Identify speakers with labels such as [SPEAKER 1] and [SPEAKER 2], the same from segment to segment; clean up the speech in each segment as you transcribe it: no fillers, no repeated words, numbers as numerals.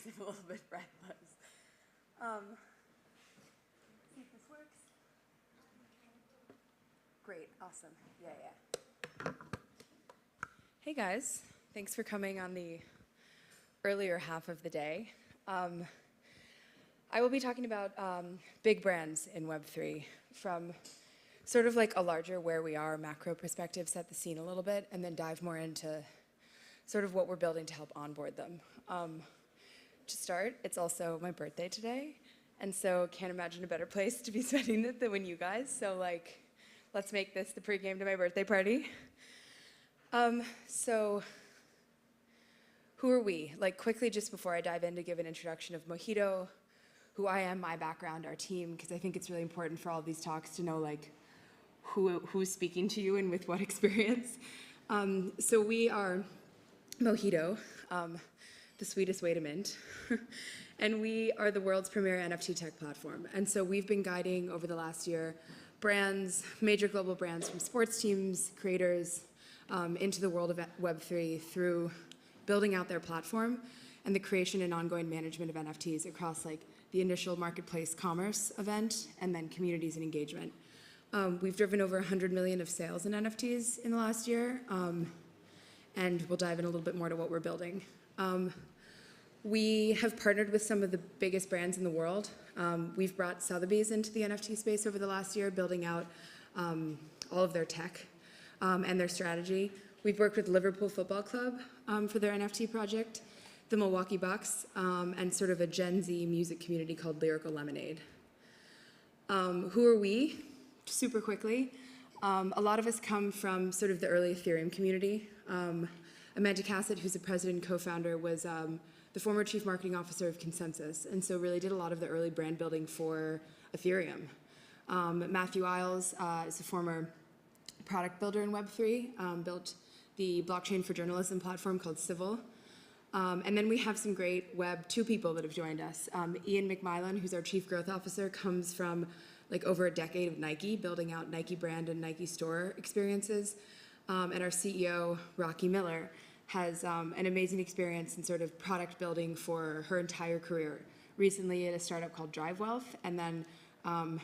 [SPEAKER 1] a little bit breathless. See if this works. Great, awesome. Yeah. Hey guys, thanks for coming on the earlier half of the day. I will be talking about big brands in Web3 from sort of like a larger where we are macro perspective, set the scene a little bit, and then dive more into sort of what we're building to help onboard them. To start, it's also my birthday today, and so can't imagine a better place to be spending it than you guys. So like, let's make this the pregame to my birthday party. So who are we? Like quickly, just before I dive in, to give an introduction of Mojito, who I am, my background, our team, because I think it's really important for all of these talks to know like who's speaking to you and with what experience. So we are Mojito, the sweetest way to mint. And we are the world's premier NFT tech platform. And so we've been guiding over the last year brands, major global brands from sports teams, creators, into the world of Web3 through building out their platform and the creation and ongoing management of NFTs across like the initial marketplace commerce event and then communities and engagement. We've driven over 100 million of sales in NFTs in the last year, and we'll dive in a little bit more to what we're building. We have partnered with some of the biggest brands in the world. We've brought Sotheby's into the NFT space over the last year, building out all of their tech and their strategy. We've worked with Liverpool Football Club for their NFT project, the Milwaukee Bucks, and sort of a Gen Z music community called Lyrical Lemonade. Who are we? Super quickly. A lot of us come from sort of the early Ethereum community. Amanda Cassett, who's the president and co-founder, was the former chief marketing officer of Consensus, and so really did a lot of the early brand building for Ethereum. Matthew Isles is a former product builder in Web3, built the blockchain for journalism platform called Civil. And then we have some great Web2 people that have joined us. Ian McFarland, who's our chief growth officer, comes from like over a decade of Nike, building out Nike brand and Nike store experiences. And our CEO, Rocky Miller, has an amazing experience in sort of product building for her entire career. Recently at a startup called Drive Wealth, and then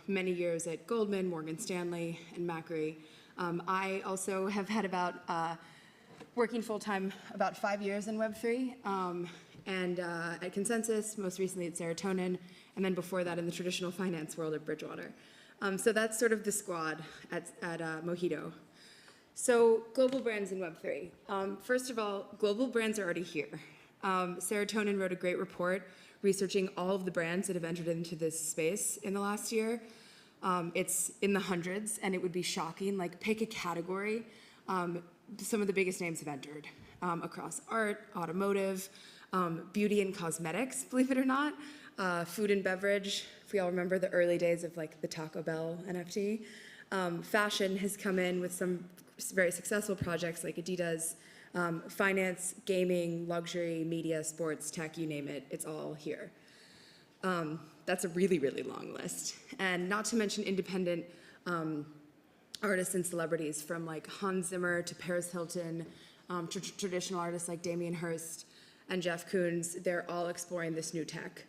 [SPEAKER 1] many years at Goldman, Morgan Stanley, and Macquarie. I also have had about working full-time about 5 years in Web3, and at Consensus, most recently at Serotonin, and then before that in the traditional finance world at Bridgewater. So that's sort of the squad at Mojito. So global brands in Web3. First of all, global brands are already here. Serotonin wrote a great report researching all of the brands that have entered into this space in the last year. It's in the hundreds, and it would be shocking. Like, pick a category. Some of the biggest names have entered across art, automotive, beauty and cosmetics, believe it or not, food and beverage, if we all remember the early days of like the Taco Bell NFT. Fashion has come in with some very successful projects like Adidas, finance, gaming, luxury, media, sports, tech, you name it, it's all here. That's a really, really long list. And not to mention independent artists and celebrities from like Hans Zimmer to Paris Hilton, traditional artists like Damien Hirst and Jeff Koons. They're all exploring this new tech.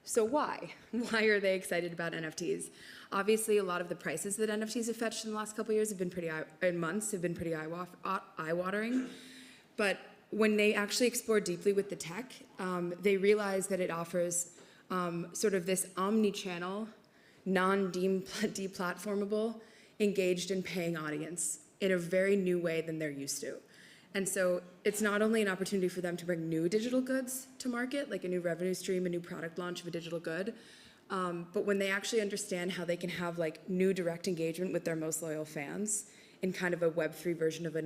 [SPEAKER 1] So why? Why are they excited about NFTs? Obviously, a lot of the prices that NFTs have fetched in the last couple of years have been pretty eye-watering. But when they actually explore deeply with the tech, they realize that it offers sort of this omni-channel, non-deplatformable, engaged and paying audience in a very new way than they're used to. And so it's not only an opportunity for them to bring new digital goods to market, like a new revenue stream, a new product launch of a digital good, but when they actually understand how they can have like new direct engagement with their most loyal fans in kind of a Web3 version of a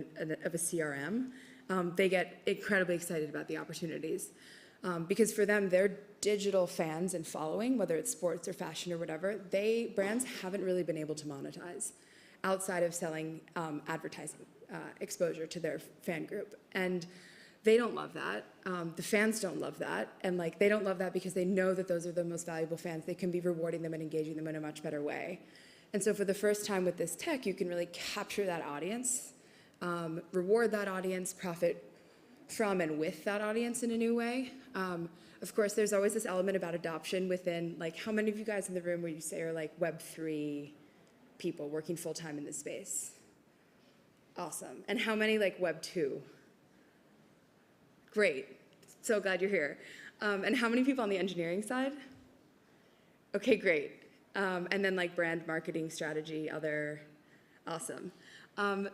[SPEAKER 1] CRM, they get incredibly excited about the opportunities. Because for them, their digital fans and following, whether it's sports or fashion or whatever, brands haven't really been able to monetize outside of selling advertising exposure to their fan group. And they don't love that. The fans don't love that. And like, they don't love that because they know that those are the most valuable fans. They can be rewarding them and engaging them in a much better way. And so for the first time with this tech, you can really capture that audience, reward that audience, profit from and with that audience in a new way. Of course, there's always this element about adoption within, like, how many of you guys in the room would you say are like Web3 people working full-time in this space? Awesome. And how many like Web2? Great. So glad you're here. And how many people on the engineering side? Okay, great. And then like brand marketing strategy, other, awesome.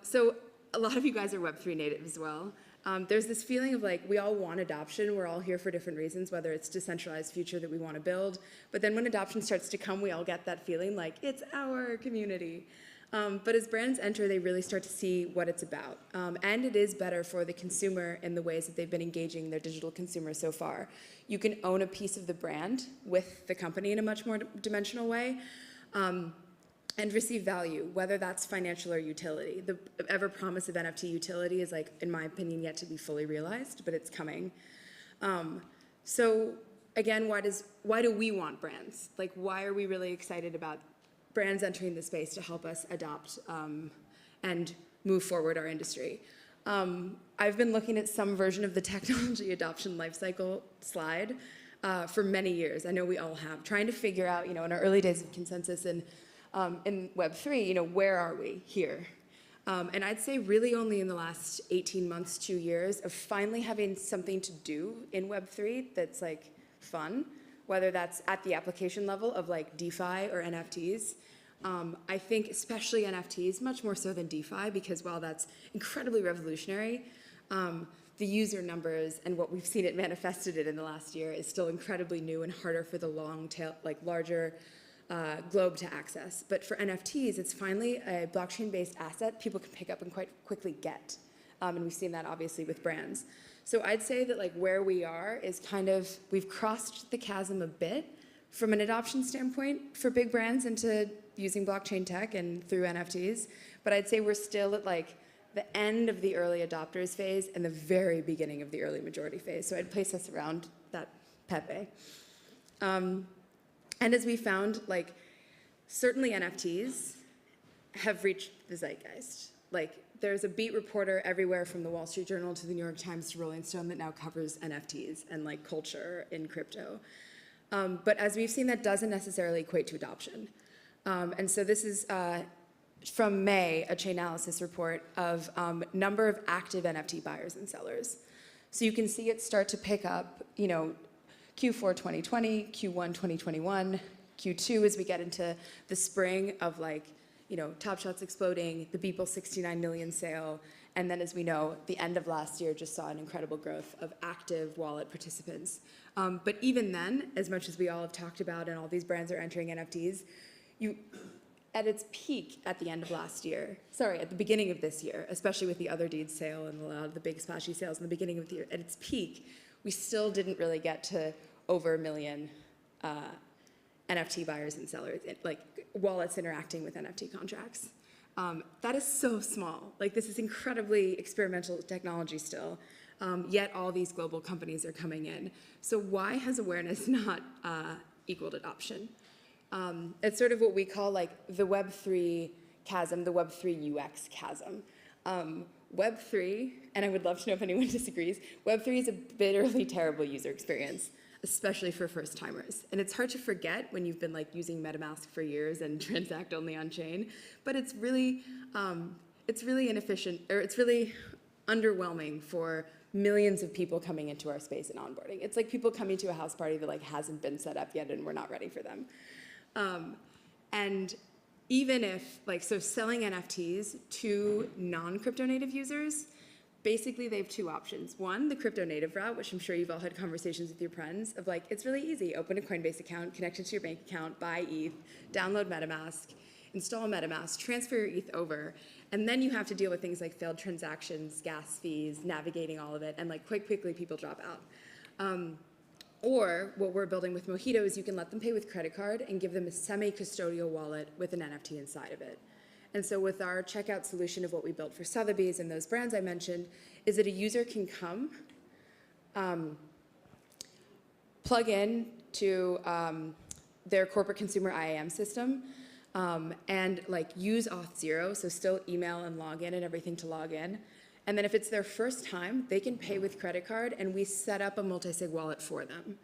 [SPEAKER 1] So a lot of you guys are Web3 native as well. There's this feeling of like, we all want adoption. We're all here for different reasons, whether it's decentralized future that we want to build. But then when adoption starts to come, we all get that feeling like, it's our community. But as brands enter, they really start to see what it's about. And it is better for the consumer in the ways that they've been engaging their digital consumers so far. You can own a piece of the brand with the company in a much more dimensional way. And receive value, whether that's financial or utility. The ever promise of NFT utility is, like, in my opinion, yet to be fully realized, but it's coming. So again, why do we want brands? Like, why are we really excited about brands entering the space to help us adopt and move forward our industry? I've been looking at some version of the technology adoption lifecycle slide for many years. I know we all have, trying to figure out, in our early days of consensus and in Web3, where are we here? And I'd say really only in the last 18 months, 2 years of finally having something to do in Web3 that's like fun, whether that's at the application level of like DeFi or NFTs. I think especially NFTs, much more so than DeFi, because while that's incredibly revolutionary, the user numbers and what we've seen it manifested in the last year is still incredibly new and harder for the long tail, like larger globe to access. But for NFTs, it's finally a blockchain-based asset people can pick up and quite quickly get. And we've seen that obviously with brands. So I'd say that like where we are is kind of, we've crossed the chasm a bit from an adoption standpoint for big brands into using blockchain tech and through NFTs. But I'd say we're still at like the end of the early adopters phase and the very beginning of the early majority phase. So I'd place us around that Pepe. And as we found, like, certainly NFTs have reached the zeitgeist. Like, there's a beat reporter everywhere from the Wall Street Journal to the New York Times to Rolling Stone that now covers NFTs and, like, culture in crypto. But as we've seen, that doesn't necessarily equate to adoption. And so this is from May, a Chainalysis report of number of active NFT buyers and sellers. So you can see it start to pick up, Q4 2020, Q1 2021, Q2 as we get into the spring of like, Top Shot's exploding, the Beeple 69 million sale, and then as we know, the end of last year just saw an incredible growth of active wallet participants. But even then, as much as we all have talked about and all these brands are entering NFTs, at its peak at the end of last year, at the beginning of this year, especially with the Other Deeds sale and a lot of the big splashy sales in the beginning of the year, at its peak, we still didn't really get to over 1 million NFT buyers and sellers, like wallets interacting with NFT contracts. That is so small. Like, this is incredibly experimental technology still, yet all these global companies are coming in. So why has awareness not equaled adoption? It's sort of what we call like the Web3 chasm, the Web3 UX chasm. Web3, and I would love to know if anyone disagrees, Web3 is a bitterly terrible user experience, especially for first timers. And it's hard to forget when you've been like using MetaMask for years and transact only on chain, but it's really inefficient, or it's really underwhelming for millions of people coming into our space and onboarding. It's like people coming to a house party that like hasn't been set up yet and we're not ready for them. And even if, so selling NFTs to non-crypto native users, basically they have two options. One, the crypto native route, which I'm sure you've all had conversations with your friends of like, it's really easy. Open a Coinbase account, connect it to your bank account, buy ETH, download MetaMask, install MetaMask, transfer your ETH over, and then you have to deal with things like failed transactions, gas fees, navigating all of it, and like quite quickly people drop out. Or what we're building with Mojito is you can let them pay with credit card and give them a semi-custodial wallet with an NFT inside of it. And so with our checkout solution of what we built for Sotheby's and those brands I mentioned, is that a user can come, plug in to their corporate consumer IAM system, and like use Auth0, so still email and login and everything to log in, And then if it's their first time, they can pay with credit card, and we set up a multi-sig wallet for them.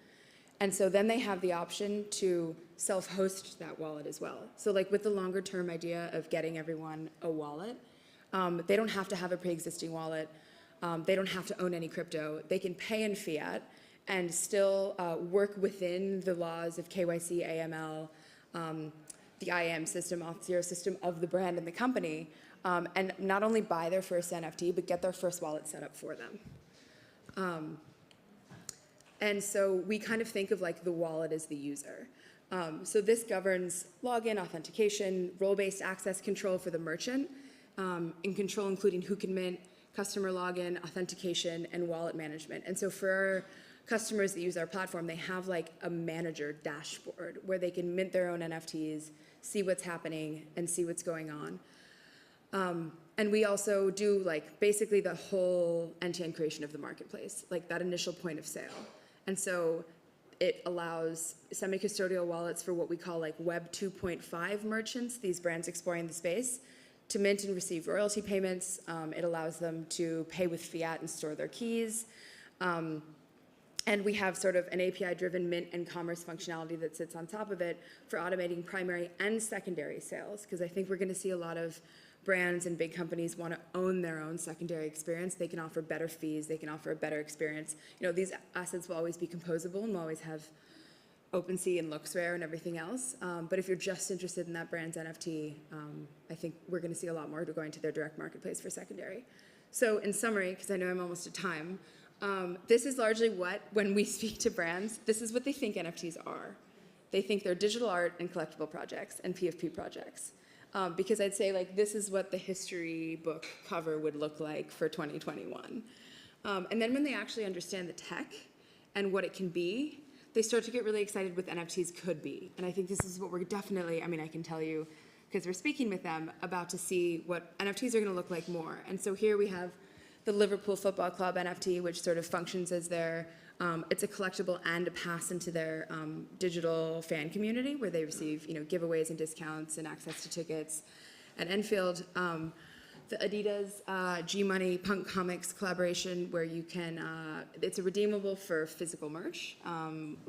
[SPEAKER 1] And so then they have the option to self-host that wallet as well. So like with the longer term idea of getting everyone a wallet, they don't have to have a pre-existing wallet. They don't have to own any crypto. They can pay in fiat and still work within the laws of KYC, AML, the IAM system, Auth0 system of the brand and the company, and not only buy their first NFT, but get their first wallet set up for them. And so we kind of think of like the wallet as the user. So this governs login, authentication, role-based access control for the merchant, and control including who can mint, customer login, authentication, and wallet management. And so for our customers that use our platform, they have like a manager dashboard where they can mint their own NFTs, see what's happening, and see what's going on. And we also do like basically the whole end-to-end creation of the marketplace, like that initial point of sale. And so it allows semi-custodial wallets for what we call like Web 2.5 merchants, these brands exploring the space, to mint and receive royalty payments. It allows them to pay with fiat and store their keys. And we have sort of an API-driven mint and commerce functionality that sits on top of it for automating primary and secondary sales, because I think we're going to see a lot of brands and big companies want to own their own secondary experience. They can offer better fees. They can offer a better experience. You know, these assets will always be composable and will always have OpenSea and LooksRare and everything else. But if you're just interested in that brand's NFT, I think we're going to see a lot more going to their direct marketplace for secondary. So in summary, because I know I'm almost at time, this is largely what, when we speak to brands, this is what they think NFTs are. They think they're digital art and collectible projects and PFP projects. Because I'd say like this is what the history book cover would look like for 2021. And then when they actually understand the tech and what it can be, they start to get really excited what NFTs could be. And I think this is what we're definitely, I mean, I can tell you, because we're speaking with them, about to see what NFTs are going to look like more. And so here we have the Liverpool Football Club NFT, which sort of functions as their, it's a collectible and a pass into their digital fan community where they receive, you know, giveaways and discounts and access to tickets at Enfield. The Adidas G-Money Punk Comics collaboration where you can, it's a redeemable for physical merch,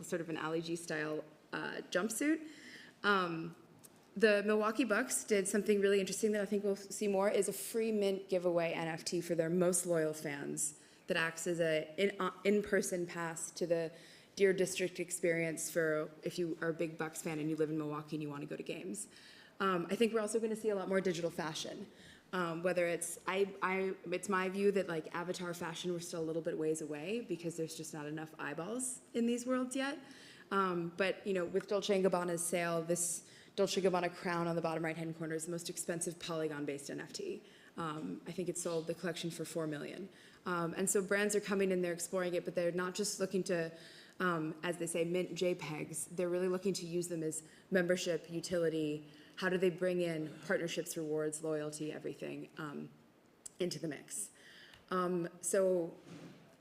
[SPEAKER 1] sort of an Ali G style jumpsuit. The Milwaukee Bucks did something really interesting that I think we'll see more, is a free mint giveaway NFT for their most loyal fans that acts as an in-person pass to the Deer District experience for if you are a big Bucks fan and you live in Milwaukee and you want to go to games. I think we're also going to see a lot more digital fashion. Whether it's, it's my view that like avatar fashion, we're still a little bit ways away because there's just not enough eyeballs in these worlds yet. But you know, with Dolce & Gabbana's sale, this Dolce & Gabbana crown on the bottom right-hand corner is the most expensive Polygon-based NFT. I think it sold the collection for $4 million. And so brands are coming in, they're exploring it, but they're not just looking to, as they say, mint JPEGs. They're really looking to use them as membership, utility. How do they bring in partnerships, rewards, loyalty, everything into the mix? So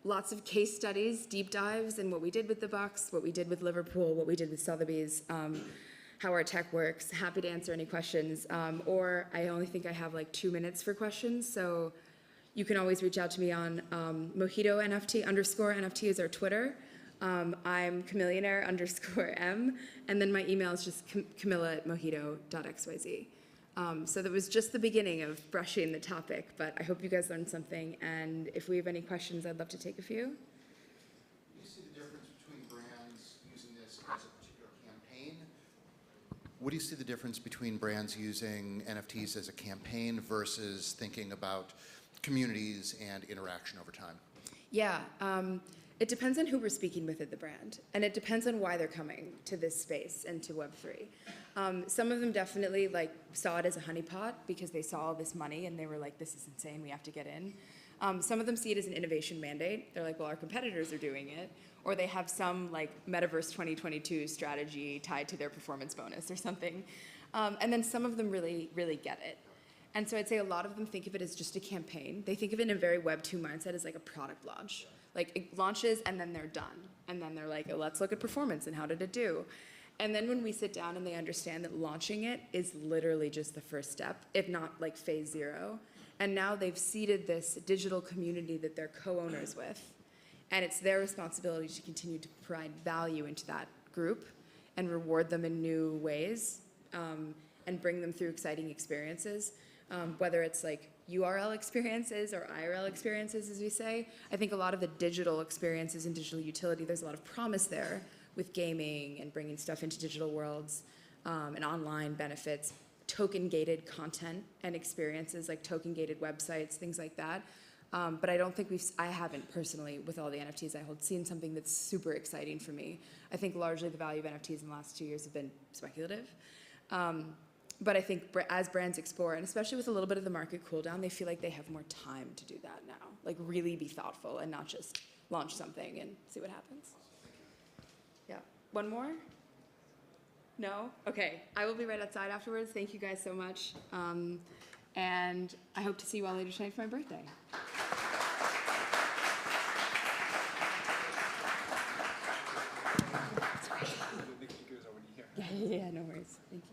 [SPEAKER 1] lots of case studies, deep dives in what we did with the Bucks, what we did with Liverpool, what we did with Sotheby's, how our tech works. Happy to answer any questions. Or I only think I have like 2 minutes for questions, so you can always reach out to me on Mojito NFT _NFT is our Twitter. I'm Camillionaire _M, and then my email is just camilla@mojito.xyz. So that was just the beginning of brushing the topic, but I hope you guys learned something, and if we have any questions, I'd love to take a few.
[SPEAKER 2] Do you see the difference between brands using this as a particular campaign? What do you see the difference between brands using NFTs as a campaign versus thinking about communities and interaction over time?
[SPEAKER 1] Yeah, it depends on who we're speaking with at the brand, and it depends on why they're coming to this space and to Web3. Some of them definitely like saw it as a honeypot because they saw all this money and they were like, this is insane, we have to get in. Some of them see it as an innovation mandate. They're like, well, our competitors are doing it. Or they have some like Metaverse 2022 strategy tied to their performance bonus or something. And then some of them really, really get it. And so I'd say a lot of them think of it as just a campaign. They think of it in a very Web 2 mindset as like a product launch. Like it launches and then they're done. And then they're like, oh, let's look at performance and how did it do? And then when we sit down and they understand that launching it is literally just the first step, if not like phase 0. And now they've seeded this digital community that they're co-owners with. And it's their responsibility to continue to provide value into that group and reward them in new ways, and bring them through exciting experiences, whether it's like URL experiences or IRL experiences, as we say. I think a lot of the digital experiences and digital utility, there's a lot of promise there with gaming and bringing stuff into digital worlds, and online benefits, token-gated content and experiences like token-gated websites, things like that. But I don't think I haven't personally, with all the NFTs I hold, seen something that's super exciting for me. I think largely the value of NFTs in the last 2 years have been speculative. But I think as brands explore, and especially with a little bit of the market cool down, they feel like they have more time to do that now. Like really be thoughtful and not just launch something and see what happens. Yeah. One more? No? Okay. I will be right outside afterwards. Thank you guys so much. And I hope to see you all later tonight for my birthday. Yeah, no worries. Thank you.